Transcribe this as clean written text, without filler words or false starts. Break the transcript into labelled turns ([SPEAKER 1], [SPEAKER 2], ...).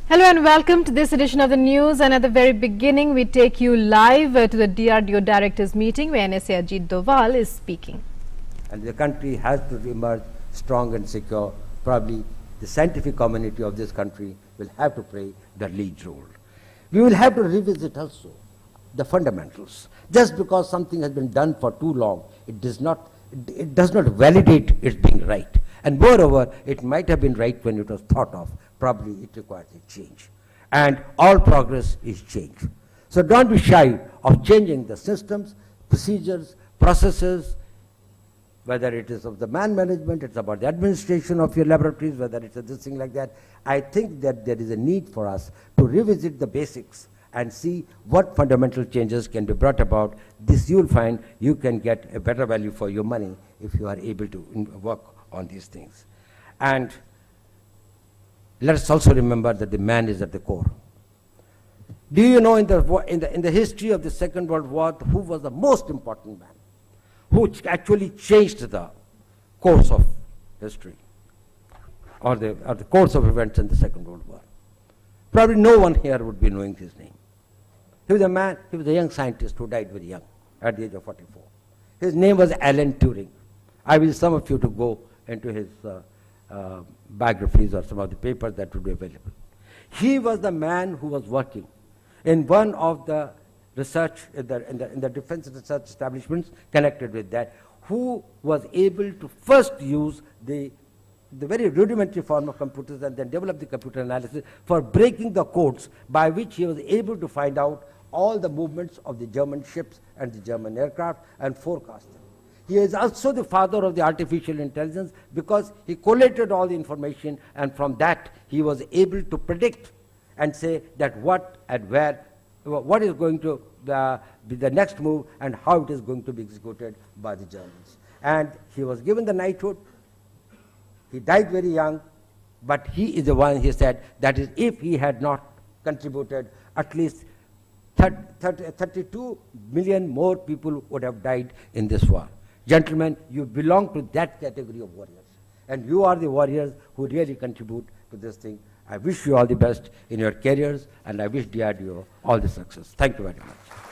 [SPEAKER 1] Hello and welcome to this edition of the news, and at the very beginning we take you live to the DRDO Directors meeting where NSA Ajit Doval is speaking.
[SPEAKER 2] And the country has to emerge strong and secure. Probably the scientific community of this country will have to play the lead role. We will have to revisit also the fundamentals. Just because something has been done for too long, it does not validate its being right. And moreover, it might have been right when it was thought of. Probably it requires a change. And all progress is change. So don't be shy of changing the systems, procedures, processes, whether it is of the man management, it's about the administration of your laboratories, whether it's this thing like that. I think that there is a need for us to revisit the basics and see what fundamental changes can be brought about. This you will find you can get a better value for your money if you are able to work on these things. And let us also remember that the man is at the core. Do you know in the history of the Second World War, who was the most important man? Who actually changed the course of history or the course of events in the Second World War? Probably no one here would be knowing his name. He was a man, he was a young scientist who died very young, at the age of 44. His name was Alan Turing. I will some of you to go into his biographies or some of the papers that would be available. He was the man who was working in one of the research, in the defense research establishments connected with that, who was able to first use the very rudimentary form of computers and then develop the computer analysis for breaking the codes by which he was able to find out all the movements of the German ships and the German aircraft and forecast them. He is also the father of the artificial intelligence because he collated all the information, and from that he was able to predict and say that what and where, what is going to be the next move and how it is going to be executed by the Germans. And he was given the knighthood. He died very young, but he is the one, he said, that is, if he had not contributed, at least 32 million more people would have died in this war. Gentlemen, you belong to that category of warriors. And you are the warriors who really contribute to this thing. I wish you all the best in your careers, and I wish DRDO all the success. Thank you very much.